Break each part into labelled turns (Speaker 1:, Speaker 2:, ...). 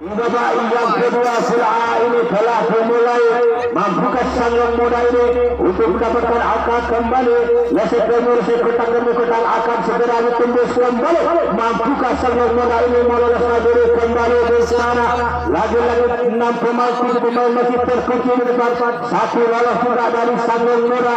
Speaker 1: Babak yang kedua sudah ini telah dimulai. Mampukah sang yang muda ini untuk mendapatkan akad kembali? Leset Timur sekotang demi kotang akan segera ditembus kembali. Mampukah sang yang muda ini meloloskan diri kembali di sana? Lagi-lagi 6 pemain, 7 pemain masih terkunci di depan. Satu lolos juga dari sang yang muda.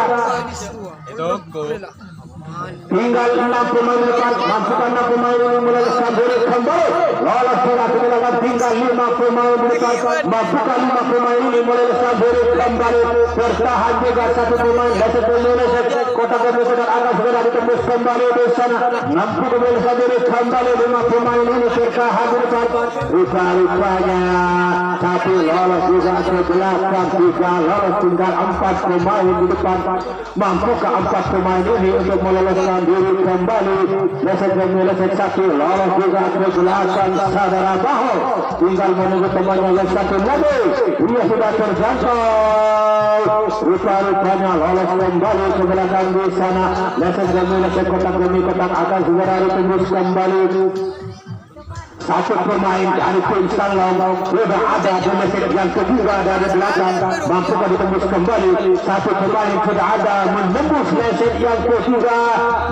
Speaker 1: Tinggal 6 pemain depan. Mampukah 6 pemain ini meloloskan diri kembali? Lolos sudah kemudian tinggal 5 pemain depan. Mampukah 5 pemain ini meloloskan diri kembali? Bertahan juga 1 pemain. Leset Indonesia kota Kabupaten akan segera ditembus kembali di sana. Mampu meloloskan diri kembali 5 pemain ini bertahan di depan. Rupa-rupanya satu lolos juga ke belakang, 3 lolos, tinggal 4 pemain di depan. Mampukah 4 pemain ini untuk meloloskan diri kembali? Leset Indonesia 1 lolos juga ke belakang, saudara Baho tinggal menunggu temannya yang satu lagi. Ia sudah terjangkau. Rupa-rupanya lolos kembali ke belakang di sana. Leset Indonesia kotak demi kotak akan segera ditembus kembali. Satu pemain dari tim Sanglong sudah ada di mesin yang kedua dari belakang. Mampukah ditembus kembali? Satu pemain sudah ada menembus mesin yang kedua.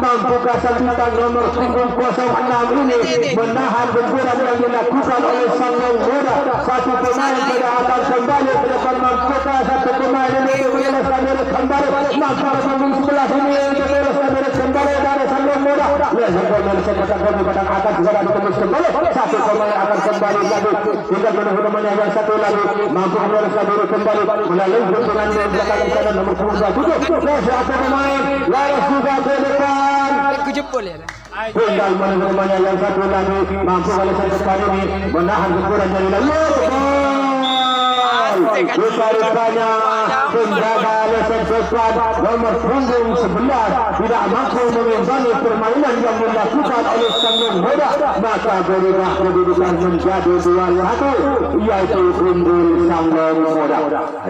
Speaker 1: Mampukah sebutan nomor punggung 06 ini menahan benturan yang dilakukan oleh Sanglong muda? Satu pemain sudah akan kembali ke depan. Mampukah satu pemain ini menyelesaikan diri kembali? Mampukah punggung 11 ini menyelesaikan diri kembali dari Sanglong muda? Lepas akan segera ditembus kembali. Satu pemain akan kembali lagi. Tinggal menunggu temannya yang satu lagi. Mampu meloloskan diri kembali melalui benturan di belakang sana nomor 27. Satu pemain lolos juga ke depan. Tinggal menunggu temannya yang satu lagi. Mampu meloloskan depan ini menahan benturan dari lalu. Rupa-rupanya penjaga Leset Depan nomor punggung 11 tidak mampu mengimbangi permainan yang dilakukan oleh Sanglong muda. Maka berubah kedudukan menjadi 2-1, yaitu unggul Sanglong muda.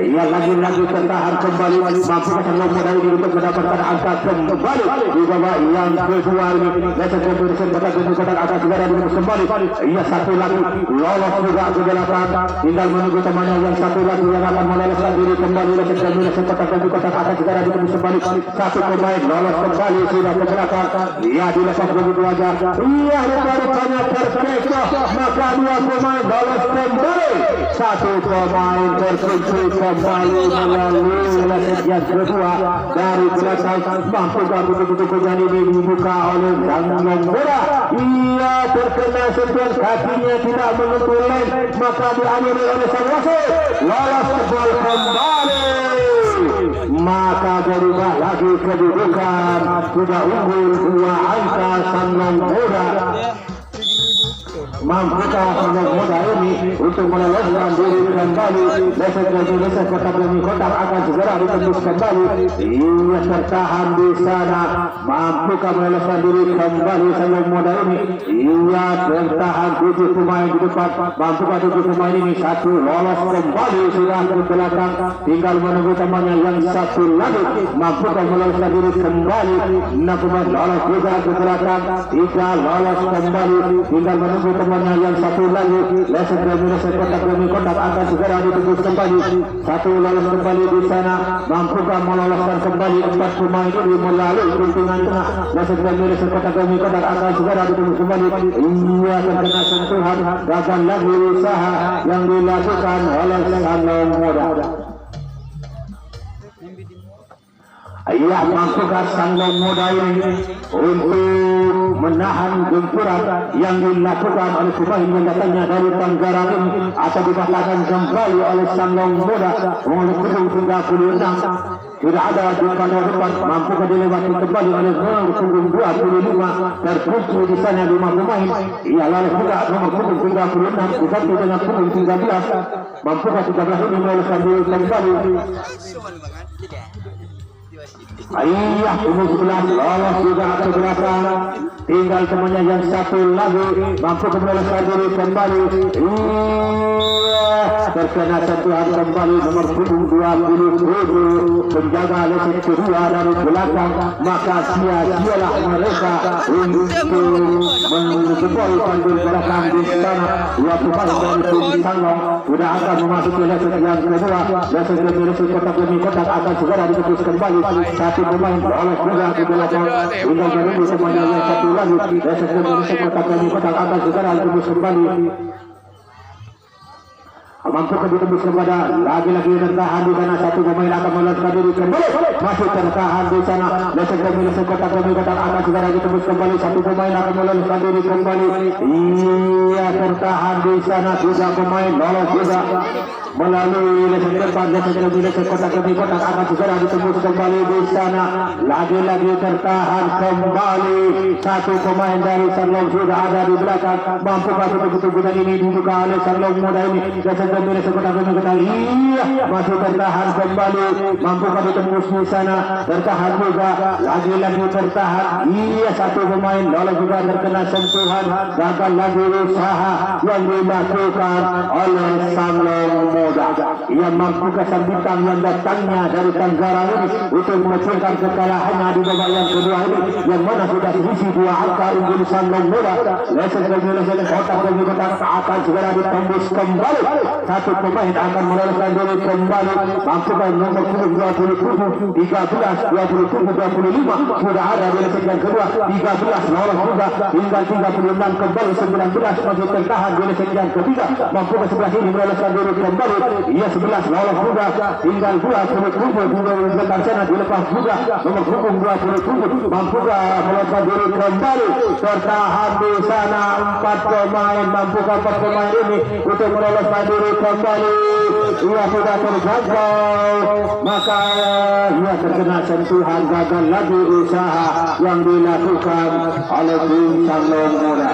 Speaker 1: Ia lagi-lagi tertahan kembali. Mampu Sanglong muda ini untuk mendapatkan angka kembali di babak yang kedua ini. Leset Depan akan segera ditembus kembali. Ia satu lagi lolos juga ke belakang. Tinggal menunggu temannya yang satu lagi yang akan meloloskan diri kembali. Leset Indonesia kotak akan segera ditembus kembali. Satu pemain lolos kembali sudah ke belakang. Ia dilepas begitu saja. Ia rupa-rupanya terkecoh. Maka 2 pemain lolos kembali. Satu pemain terkunci kembali melalui leset yang kedua dari belakang. Mampukah betul-betul ini dibuka oleh Sanglong muda? Ia terkena sentuhan kakinya tidak menyentuh lem. Maka diakhiri oleh sang wasit. Lolos gol kembali. Maka berubah lagi kedudukan. Sudah unggul 2 angka Sanglong muda. Mampukah Sanglong muda ini untuk meloloskan diri kembali? Leset Indonesia kotak demi kotak akan segera ditembus kembali. Ia tertahan di sana. Mampukah meloloskan diri kembali Sanglong muda ini? Ia tertahan 7 pemain di depan. Mampukah 7 pemain ini? Satu lolos kembali sudah ke belakang. Tinggal menunggu temannya yang satu lagi. Mampukah meloloskan diri kembali? 6 pemain lolos juga ke belakang. 3 lolos kembali. Tinggal menunggu temannya yang satu lagi. Leset Indonesia kotak demi kotak akan segera ditembus kembali. Satu lolos kembali di sana. Mampukah meloloskan kembali 4 pemain ini melalui pintungan tengah. Leset Indonesia kotak demi kotak akan segera ditembus kembali. Ia terkena sentuhan. Gagal lagi usaha yang dilakukan oleh Sanglong muda. Ia mampukah Sanglong muda ini untuk menahan gempuran yang dilakukan oleh pemain yang datangnya dari Tanggerang ini, atau dikatakan kembali oleh Sanglong muda oleh punggung 36. Tidak ada di kandang depan. Mampukah dilewati kembali oleh punggung 25. Terkunci di sana 5 pemain. Ia lalu juga nomor punggung 36 diganti dengan punggung 13. Mampukah 13 ini meloloskan diri kembali? Ayah punggung 11 lolos juga ke belakang. Tinggal temannya yang satu lagi. Mampu meloloskan diri kembali. terkena sentuhan kembali nomor punggung 27 penjaga leset kedua dari belakang, maka sia-sialah mereka untuk menjebol panggul belakang di sana. Dua pemain dari tim Sanglong sudah akan memasuki leset yang kedua. Leset kotak demi kotak akan segera ditembus kembali. Satu pemain oleh juga di belakang tinggal menunggu semuanya yang satu lagi. Leset kotak demi kotak akan segera ditembus kembali. Mampu ditembus kepada lagi-lagi tertahan di sana, satu pemain akan meloloskan diri kembali, masih tertahan di sana. Leset kotak demi kotak akan segera ditembus kembali, satu pemain akan meloloskan diri kembali. Iya, tertahan di sana, tiga pemain lolos juga melalui leset depan. Leset kotak demi kotak akan segera ditembus kembali di sana, lagi-lagi tertahan kembali. Satu pemain dari Sanglong sudah ada di belakang. Mampukah betul-betul ini dibuka oleh Sanglong muda ini? Leset kotak demi kotak, iya, masih tertahan kembali. Mampukah ditembus di sana? Tertahan juga, lagi-lagi tertahan. Iya, satu pemain lolos juga terkena sentuhan. Gagal lagi usaha yang dilakukan oleh Sanglong muda. Ia mampukah sang bintang yang datangnya dari Tanggara ini untuk mengecilkan kekalahannya di babak yang kedua ini, yang mana sudah diisi 2 angka unggul Sanglong muda. Leset kotak demi kotak akan segera ditembus kembali. Satu pemain akan meloloskan diri kembali. Mampukah nomor 27, 13, 27, 25 sudah ada di leset yang kedua. 13 lolos juga, tinggal 36 kembali. 19 masih tertahan di leset yang ketiga. Mampukah 11 ini meloloskan diri kembali. Ia 11 lolos juga, tinggal 27 di belakang sana dilepas juga. Nomor punggung 27 mampukah meloloskan diri kembali. Tertahan di sana 4 pemain. Mampukah 4 pemain ini untuk meloloskan diri kembali. Ia sudah terjangkau, maka ia terkena sentuhan. Gagal lagi usaha yang dilakukan oleh tim Sanglong muda.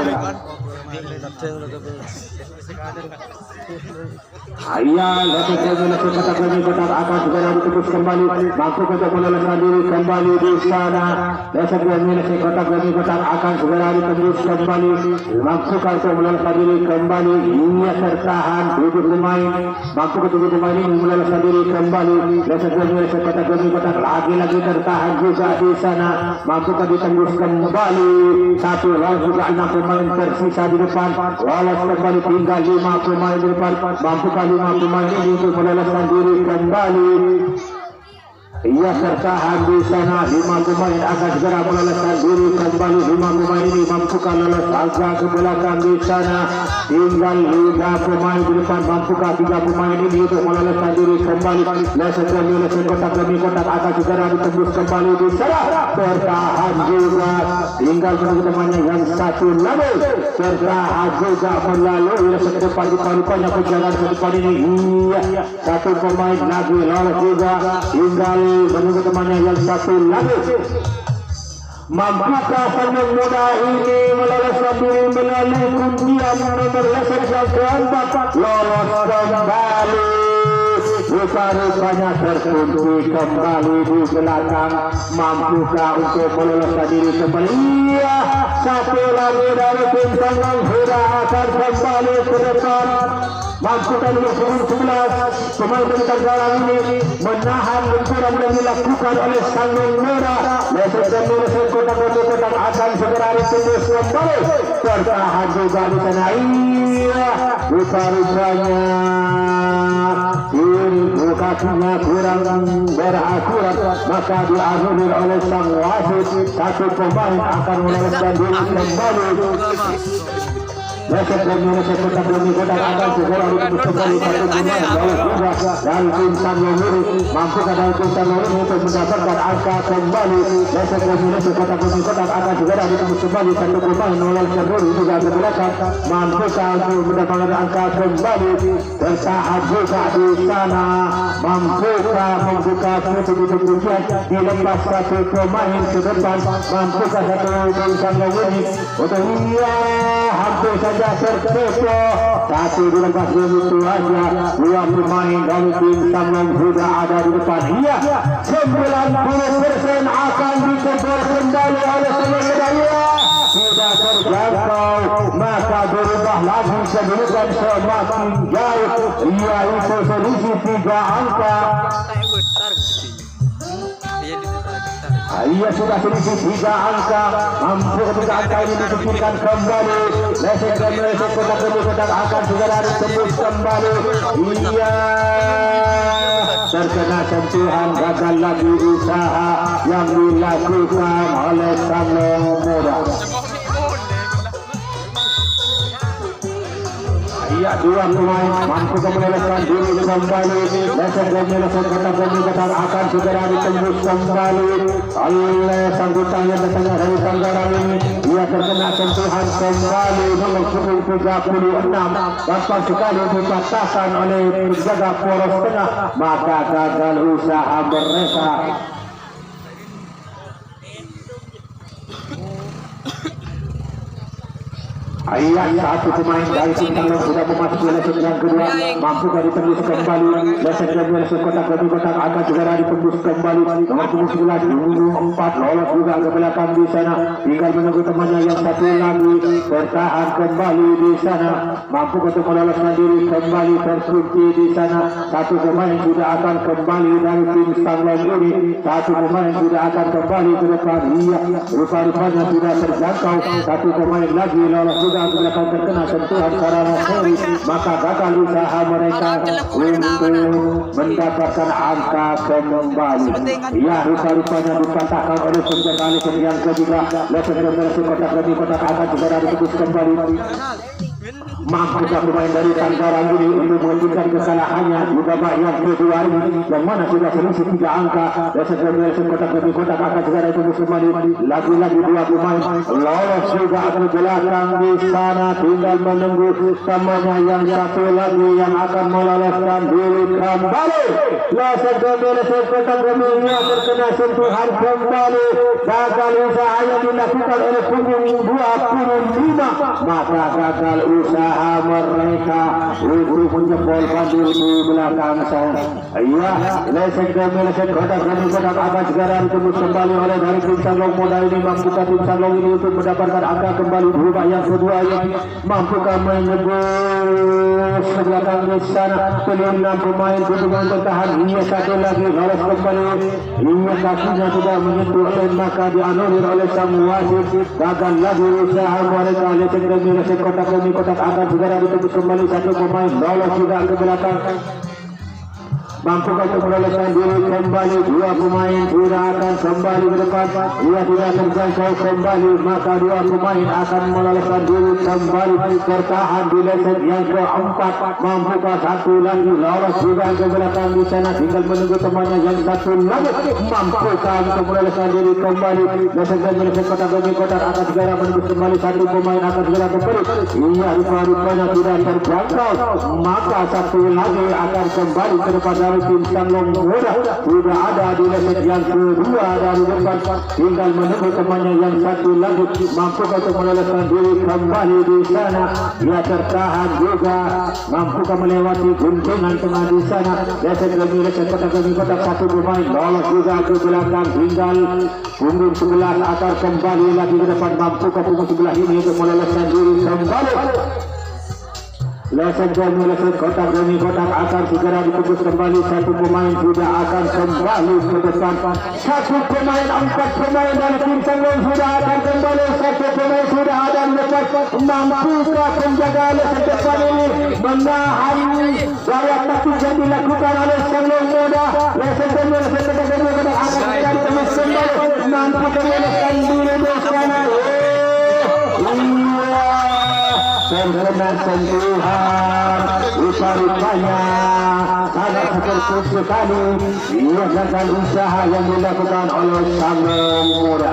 Speaker 1: Ayah, leset kotak demi kotak akan segera ditembus kembali. Mampu untuk meloloskan diri kembali di sana. Leset kotak demi kotak akan segera ditembus kembali. Mampukah untuk meloloskan diri kembali? Ia tertahan 7 pemain. Mampu ke 7 pemain ini meloloskan diri kembali. Leset kotak demi kotak lagi-lagi tertahan juga di sana. Mampukah ditembus kembali? Satu lolos juga, 6 pemain tersisa di depan. Lolos kembali, tinggal 5 pemain di depan. Mampukah 5 pemain ini untuk meloloskan diri kembali? Ia tertahan di sana. 5 pemain akan segera meloloskan diri kembali. 5 pemain ini mampukah lolos agak ke belakang di sana. Tinggal 3 pemain di depan. Mampukah 3 pemain ini untuk meloloskan diri kembali? Leset kotak demi kotak akan segera ditembus kembali di sana. Tertahan juga, tinggal teman-temannya yang satu lagi. Tertahan juga melalui leset depan di paru-parunya perjalanan ke depan ini. Iya, satu pemain lagi lolos juga, tinggal menunggu temannya yang satu lagi. Mampukah Sanglong muda ini meloloskan diri melalui kundian nomor leset yang keempat? Lolos kembali. Rupa-rupanya terkunci kembali di belakang. Mampukah untuk meloloskan diri kembali? Iya, satu lagi dari tim Sanglong sudah akan kembali ke depan. Mampukah nomor 11 pemain dari Tanggara ini menahan benturan yang dilakukan oleh Sanglong muda. Leset kotak akan segera ditembus kembali. Tertahan juga di sana. Iya, rupa-rupanya kakinya kurang berakurat, maka dianulir oleh sang wasit. Satu pemain akan meloloskan diri kembali. Leset kotak demi kotak akan segera ditembus kembali. Satu pemain lolos juga dari tim Sanglong muda. Mampukah dari tim Sanglong muda untuk mendapatkan angka kembali? Leset kotak demi kotak akan segera ditembus kembali. Satu pemain meloloskan diri juga ke belakang. Mampukah untuk mendapatkan angka kembali? Tertahan juga di sana. Mampukah membuka pintu kuncian? Dilepas satu pemain ke depan. Mampukah satu tim Sanglong muda untuk hampir saja terkepo. Satu dilepas begitu aja. 2 pemain dari tim Sanglong sudah ada di depan. Iya, 90% akan dikebor kembali oleh Sanglong muda. sudah terjangkau, maka berubah lagi kedudukan semakin jauh, yaitu selisih 3 angka. Ia sudah selisih 3 angka, mampu ketika angka ini disisihkan kembali. Lesek dan lesek kotak akan segera ditembus kembali. Ia terkena sentuhan, gagal lagi usaha yang dilakukan oleh sang muda. Ia 2 pemain mampu menyelesaikan diri kembali. Lesek dan lesek kotak akan segera ditembus kembali oleh sang bintang yang datangnya dari Tangerang ini. Ia terkena sentuhan kembali nomor 36, gampang sekali dipatahkan oleh penjaga poros tengah, maka gagal usaha mereka. Ayat satu pemain dari tim Tangerang sudah memasuki lesek yang kedua, mampu ditembus kembali. Lesek dan lesek kotak akan segera ditembus kembali. Nomor 11 4 lolos juga ke belakang di sana, tinggal menunggu temannya yang satu lagi bertahan kembali di sana, mampu untuk meloloskan diri kembali, terkunci di sana. Satu pemain sudah akan kembali dari tim Tangerang ini, satu pemain sudah akan kembali ke depan. Iya, rupa-rupanya sudah terjangkau, satu pemain lagi lolos juga ke belakang, terkena sentuhan karena seri, maka gagal usaha mereka untuk mendapatkan angka kembali. Ya, rupa-rupanya dipatahkan oleh penjaga lesek yang ketiga. Lesek dan lesek kotak akan segera ditembus kembali. Mampu pemain dari Tangerang ini untuk menghentikan kesalahannya di babak yang kedua ini, yang mana sudah selisih 3 angka. Lesek dan lesek kotak akan segera ditembus kembali. Lagi-lagi 2 pemain lolos juga ke belakang di sana, tinggal menunggu temannya yang satu lagi yang akan meloloskan diri kembali. Lesek dan lesek kotak ini terkena sentuhan kembali, gagal usaha yang dilakukan oleh punggung 25, maka gagal usaha mereka untuk menjebolkan diri di belakang sana. Iya, lesek dan lesek kotak akan segera ditembus kembali oleh dari tim Tangerang Muda ini. Mampukah tim Tangerang ini untuk mendapatkan angka kembali di babak yang kedua ini? Mampukah menembus ke belakang di sana? 6 pemain gabungan bertahan. Ia satu lagi lolos kembali. Ia kakinya sudah menyentuh oleh, maka dianulir oleh sang wasit. Gagal lagi usaha mereka. Lesek dan lesek kotak akan segera ditembus kembali. Satu pemain lolos juga ke belakang, mampu untuk meloloskan diri kembali. 2 pemain sudah akan kembali ke depan. Ia tidak terjangkau kembali, maka 2 pemain akan meloloskan diri kembali. Bertahan di lesek yang keempat, mampukah satu lagi lolos juga ke belakang di sana, tinggal menunggu temannya yang satu lagi. Mampukah untuk meloloskan diri kembali. Lesek dan lesek kotak akan segera menembus kembali. Satu pemain akan segera kembali. Ia rupa-rupanya tidak terjangkau, maka satu lagi akan kembali ke depan dari tim Tangerang Muda. Sudah ada di lesek yang kedua dari depan, tinggal menunggu temannya yang satu lagi. Mampu untuk meloloskan diri kembali di sana. Ia tertahan juga, mampukah melewati guntingan tengah di sana. Lesek lagi lesek kotak satu pemain lolos juga ke belakang, tinggal punggung 11 akan kembali lagi ke depan. Mampukah punggung 11 ini untuk meloloskan diri kembali. Lesek dan lesek kotak akan segera ditembus kembali. Satu pemain sudah akan kembali ke depan. Satu pemain, 4 pemain dari tim Tangerang sudah akan kembali. Satu pemain sudah ada di depan. Mampukah penjaga lesek depan ini menahan gaya taktik yang dilakukan oleh Tangerang Muda? Lesek dan lesek kotak akan segera ditembus kembali. Mampukah meloloskan diri di sana? Terkena sentuhan, rupa-rupanya sangat terkejut sekali. Ia gagal usaha yang dilakukan oleh Tangerang Muda.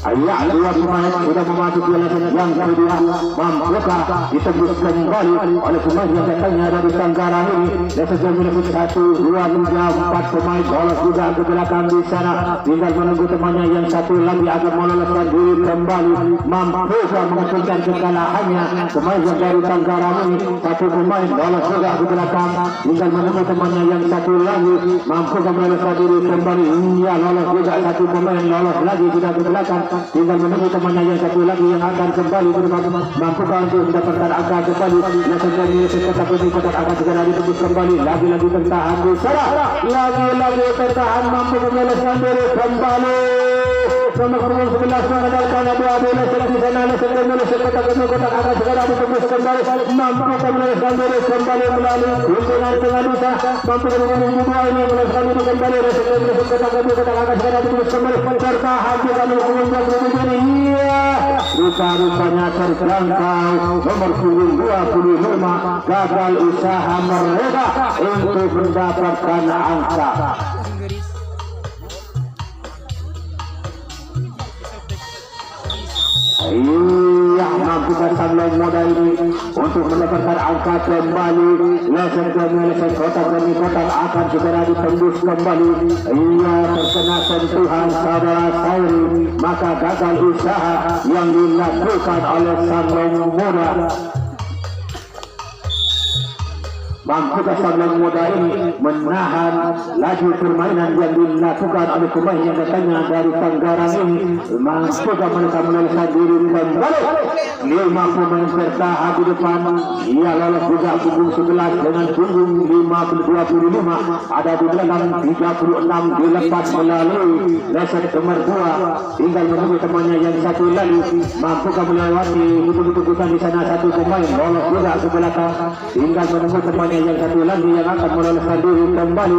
Speaker 1: Ayah dua pemain sudah memasuki lapangan yang kedua, mampukah ditembus kembali oleh pemain yang datangnya dari Tenggara ini. Leicester menembus 1, 2, 3, 4 pemain lolos juga ke belakang di sana. Tinggal menunggu temannya yang satu lagi akan meloloskan diri kembali. Mampukah mengusulkan kekalahannya pemain yang dari Tenggara ini. Satu pemain lolos juga ke belakang. Tinggal menunggu temannya yang satu lagi. Mampukah meloloskan diri kembali. Ia lolos juga, satu pemain lolos lagi sudah ke belakang. Tinggal menunggu temannya yang satu lagi yang akan kembali bersama. Mampukah untuk mendapatkan angka kembali. Kotak ini kotak akan segera ditembus kembali. Lagi-lagi tertahan di sana. Lagi-lagi tertahan, mampu menyelesaikan diri kembali. Nomor 11 mengandalkan abu-abu Leicester di sana. Leicester menyelesaikan kotak ini kotak akan segera ditembus kembali. Mampu menyelesaikan diri kembali melalui hubungan dengan Dusa. Mampu menunggu dua ini menyelesaikan diri kembali. Leicester menyelesaikan kotak ini kotak akan segera ditembus kembali. Tertahan di dalam hubungan ini. Iya, rupa-rupanya terjangkau. Nomor 25 gagal usaha mereka untuk mendapatkan angka. Iya, mampukah Sanglong Muda ini untuk mendapatkan angka kembali. Leicester menyelesaikan kotak demi kotak akan segera ditembus kembali. Ia terkena sentuhan saudara Sairi, maka gagal usaha yang dilakukan oleh Sanglong Muda. Mampukah Sanglong Muda ini menahan laju permainan yang dilakukan oleh pemain yang datangnya dari Tenggara ini? Mampukah mereka menyelesaikan diri kembali? 5 pemain bertahan di depan. Ia lolos juga punggung 11 dengan punggung 25. Ada di belakang 36 dilepas melalui Leicester nomor 2. Tinggal menunggu temannya yang satu lagi. Mampukah melewati betul-betul di sana satu pemain lolos juga ke belakang. Tinggal menunggu temannya yang satu lagi yang akan meloloskan diri kembali.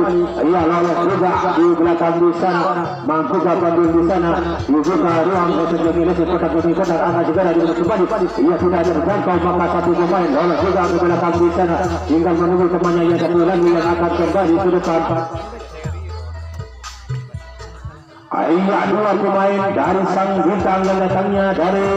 Speaker 1: Ia lolos juga di belakang di sana. Mampukah pandu di sana dibuka ruang untuk menyelesaikan kotak demi kotak akan segera ditembus kembali. Ia sudah terjangkau, maka satu pemain lolos juga ke belakang di sana. Tinggal menunggu temannya yang satu lagi yang akan kembali ke depan. Iya, 2 pemain dari sang bintang yang datangnya dari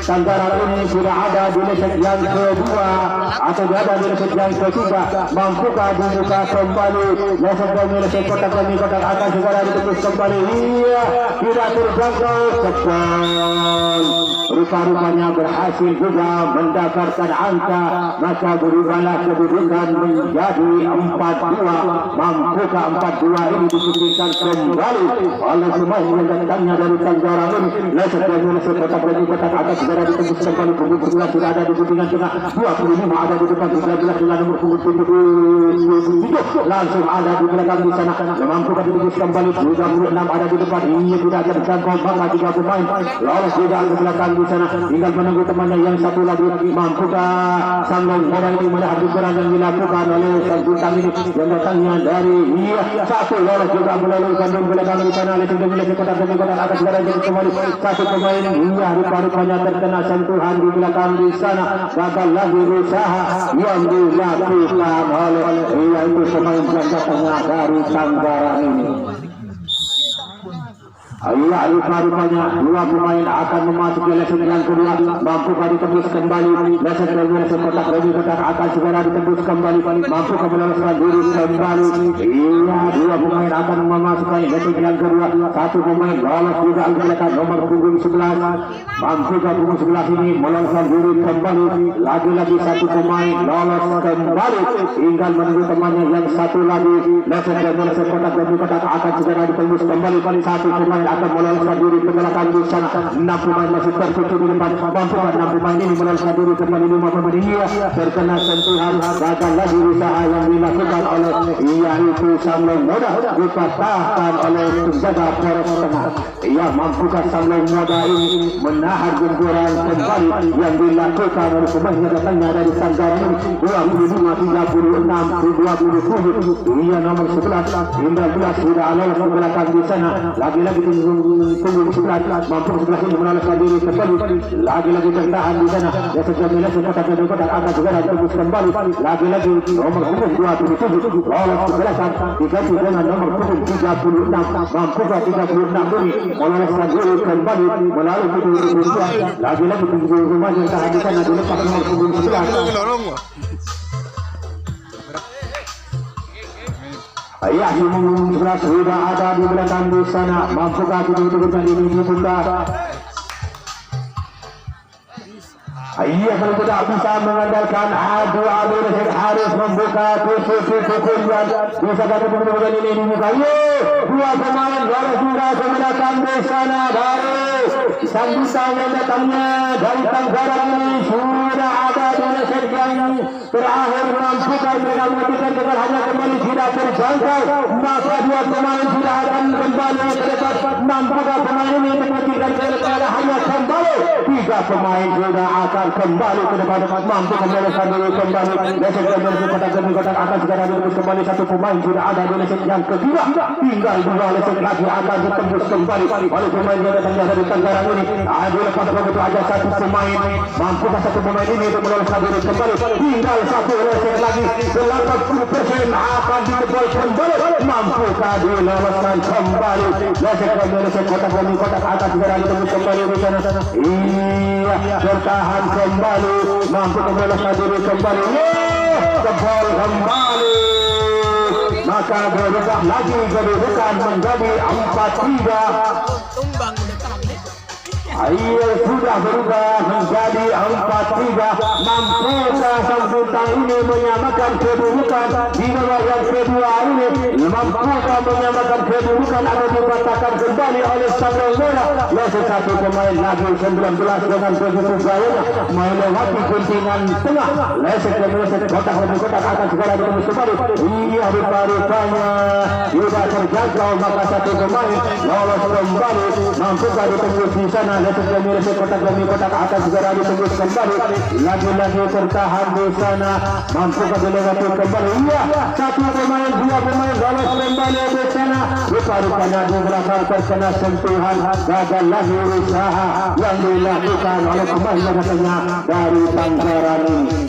Speaker 1: Tenggara ini sudah ada di leg yang kedua atau ada di leg yang ketiga. Mampukah dibuka kembali? Leicester menyelesaikan kotak demi kotak akan segera ditembus kembali. Iya, tidak terjangkau. Cepat. Rupa-rupanya berhasil juga mendapatkan angka, maka berubahlah kedudukan menjadi 4-2. Mampukah 4-2 ini diberikan kembali oleh pemain yang datangnya dari Tenggara ini. Leicester menyelesaikan kotak demi kotak akan segera ditembus kembali. Punggung 11 sudah ada di bimbingan tengah. 25 ada di depan 13 dengan nomor punggung 27 langsung ada di belakang di sana. Mampukah ditembus kembali? 36 ada di depan. Ini tidak terjangkau, maka 3 pemain lolos juga ke belakang di sana. Tinggal menunggu temannya yang satu lagi. Mampukah Sanglong Muda ini melihat ukuran yang dilakukan oleh sang bintang ini yang datangnya dari satu lolos juga melalui kandung belakang di sana. Leicester menyelesaikan kotak demi kotak akan segera jadi kembali satu pemain. Iya, rupa-rupanya terkena sentuhan di belakang di sana. Gagal lagi usaha yang dilakukan oleh yaitu pemain yang datangnya dari Tenggara ini. Iya, rupa-rupanya 2 pemain akan memasuki Leicester yang kedua. Mampukah ditembus kembali? Leicester menyelesaikan kotak demi kotak akan segera ditembus kembali. Mampukah meloloskan diri kembali? Iya, 2 pemain akan memasuki Leicester yang kedua. Satu pemain lolos juga ke belakang nomor punggung 11. Mampukah punggung 11 ini meloloskan diri kembali? Lagi-lagi satu pemain lolos kembali. Tinggal menunggu temannya yang satu lagi. Leicester menyelesaikan kotak demi kotak akan segera ditembus kembali. Satu pemain akan meloloskan diri ke belakang di sana. 6 pemain masih tertutup di depan. Mampukah 6 pemain ini meloloskan diri kembali? 5 pemain ini terkena sentuhan. Gagal lagi usaha yang dilakukan oleh yaitu Sanglong Muda, dipatahkan oleh penjaga poros tengah. Ia mampukah Sanglong Muda ini menahan gempuran kembali yang dilakukan oleh pemain yang datangnya dari Tenggara ini. 25, 36, 27. Ia nomor 11, 19 sudah lolos ke belakang di sana. Lagi-lagi tunggu di sebelah mampu sebelah ini meloloskan diri kembali lagi-lagi tertahan di sana ya sejauh kotak demi kotak akan segera tembus kembali lagi-lagi nomor punggung 27 lolos kebelasan diganti dengan nomor punggung 36 mampu 36 ini meloloskan diri kembali melalui punggung lagi-lagi tunggu rumah yang tahan di sana dilepas nomor punggung 11. Ayah yang sudah ada di belakang di sana, mampukah kita ini dibuka? Ayah kalau tidak bisa mengandalkan adu harus membuka pukulan bisa dapat pukulan ini dibuka. Dua pemain baru sudah menggunakan di sana baru sambutan yang datangnya dari Tenggara ini sudah ada di yang terakhir mampukah mereka menghentikan dengan hanya kembali tidak terjangkau maka dua pemain sudah akan kembali ke depan mampukah pemain ini menghentikan kepada hanya kembali tiga pemain sudah akan kembali ke depan mampu membolehkan diri kembali lesek kembali kotak demi kotak akan segera ditembus kembali satu pemain sudah ada di lesek yang ketiga tinggal dua lesek lagi akan ditembus kembali oleh pemain yang datangnya dari Tenggara ini ada lepas begitu aja satu pemain mampukah satu pemain ini untuk meloloskan diri kembali tinggal satu lesek lagi 80% akan ditebal kembali mampukah diloloskan kembali lesek kembali kotak demi kotak akan segera ditembus kembali di sana iya bertahan kembali mampu meloloskan diri kembali tebal kembali maka berubah lagi kedudukan menjadi 4-3
Speaker 2: tumbang udah tamat.
Speaker 1: Ayo sudah berubah menjadi 4-3 mampukah sang bintang ini menyamakan kedudukan di nomor yang kedua ini mampukah menyamakan kedudukan atau dipatahkan kembali oleh Sanggang Merah lesek satu pemain lagi 19 dengan posisi gayanya melewati guntingan tengah lesek kotak demi kotak akan segera ditembus kembali iya rupa-rupanya sudah terjangkau maka satu pemain lolos kembali mampukah ditembus di sana lesek kotak demi kotak akan segera ditembus kembali lagi-lagi tertahan di sana mampukah dilewati kembali iya satu pemain dua pemain lolos kembali di sana rupa-rupanya di belakang terkena sentuhan gagal lagi usaha yang dilakukan oleh pemain yang datangnya dari Tenggara ini.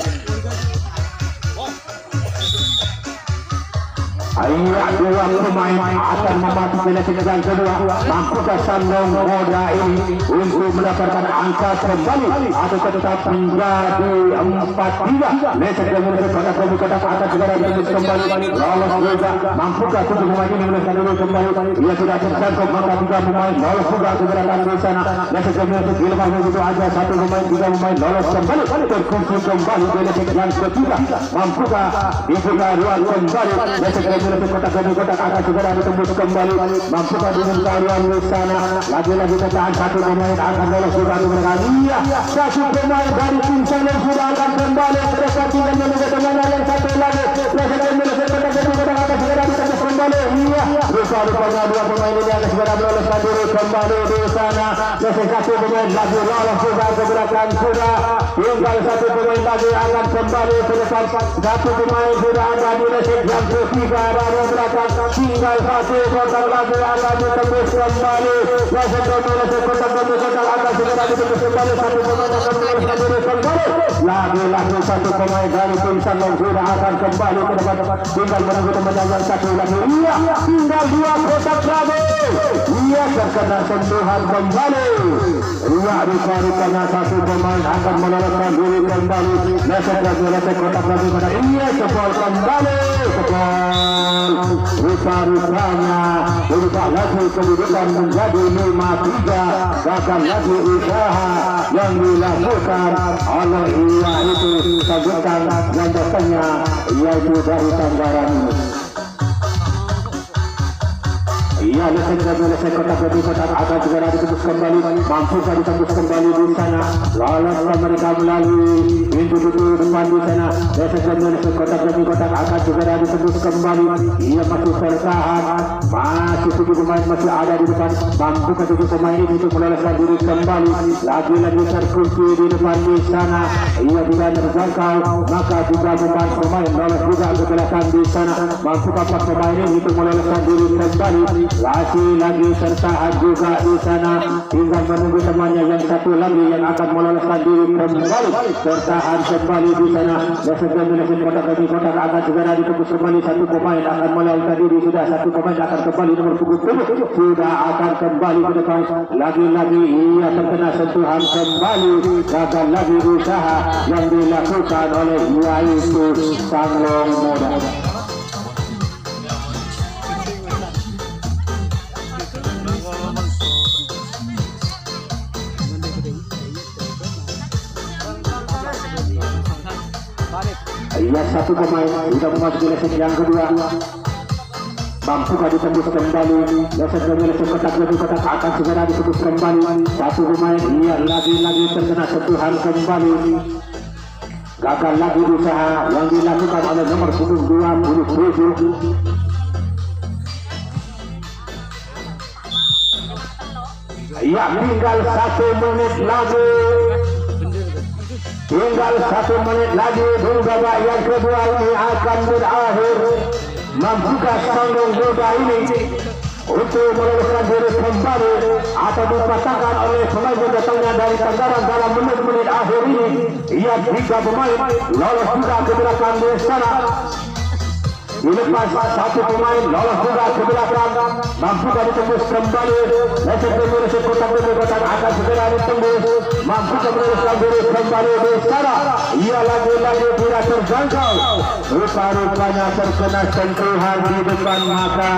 Speaker 1: Ayah dua pemain akan memasuki lesek yang kedua mampukah Sanggang Muda ini untuk mendapatkan angka kembali atau tetap menjadi 4-3 lesek kotak demi kotak akan segera ditembus kembali lolos juga mampukah tujuh pemain ini meloloskan diri kembali ia sudah terjangkau maka tiga pemain lolos juga segerakan di sana lesek dilepas begitu aja satu pemain tiga pemain lolos kembali terkunci kembali di lesek yang ketiga mampukah dibuka ruang kembali lesek kotak demi kotak akan segera ditembus kembali mampukah dibuka ruang di sana lagi-lagi tertahan satu pemain akan lolos juga diberikan iya satu pemain dari tim sana sudah akan kembali ke depan tinggal menunggu temannya yang satu lagi lesek kotak demi kotak akan segera ditembus kembali iya rupa-rupanya dua pemain ini akan segera meloloskan diri kembali di sana lesek satu pemain lagi lolos juga ke belakang sudah tinggal satu pemain lagi akan kembali ke depan satu pemain sudah ada di lesek yang ketiga baru belakang tinggal satu kotak lagi akan ditembus kembali lesek kotak demi kotak akan segera ditembus kembali satu pemain akan meloloskan diri kembali lagi-lagi satu pemain dari tim Sanggang sudah akan kembali ke depan tinggal menunggu teman yang satu lagi iya tinggal dua kotak lagi iya terkena sentuhan kembali iya rupa-rupanya satu pemain akan meloloskan diri kembali lesek kotak lagi iya tebal kembali tebal rupa-rupanya berubah lagi kedudukan menjadi 5-3 bahkan lagi usaha yang dilakukan oleh ia itu sambutan yang datangnya yaitu dari Tenggara ini. Iya lesek kotak demi kotak akan segera ditembus kembali mampukah ditembus kembali di sana lolos mereka melalui pintu depan di sana lesek kotak demi kotak akan segera ditembus kembali ia masih tertahan masih tujuh pemain masih ada di depan mampukah tujuh pemain ini untuk meloloskan diri kembali lagi-lagi terkunci di depan di sana ia tidak terjangkau maka juga pemain lolos juga ke belakang di sana mampukah empat pemain ini untuk meloloskan diri kembali lagi tertahan juga di sana, tinggal menunggu temannya yang satu lagi yang akan meloloskan diri kembali. Tertahan kembali di sana, dan segera menuju kotak demi kotak akan segera ditembus kembali. Satu pemain akan meloloskan diri, sudah satu pemain akan kembali nomor punggung 7 sudah akan kembali ke depan. Lagi-lagi ia terkena sentuhan kembali, gagal lagi usaha yang dilakukan oleh yaitu Sanglong Muda. Ia satu pemain sudah memasuki leg yang kedua. Mampukah ditembus kembali? Leset demi leset kotak demi kotak akan segera ditembus kembali. Satu pemain ia lagi-lagi terkena sentuhan kembali. Gagal lagi usaha yang dilakukan oleh nomor punggung 27. Ya, tinggal 1 menit lagi. Tinggal 1 menit lagi. Babak yang kedua ini akan berakhir. Mampukah Sanglong Muda ini untuk meloloskan diri kembali atau dipatahkan oleh pemain yang datangnya dari Tangerang dalam menit-menit akhir ini? Ia 3 pemain lolos juga ke belakang di sana. Dilepas 1 pemain lolos juga ke belakang. Mampukah ditembus kembali? Leset demi leset kotak demi kotak akan segera ditembus. Mampukah meloloskan diri kembali di sana? Ia lagi-lagi tidak terjangkau. Rupa-rupanya terkena sentuhan di depan mata.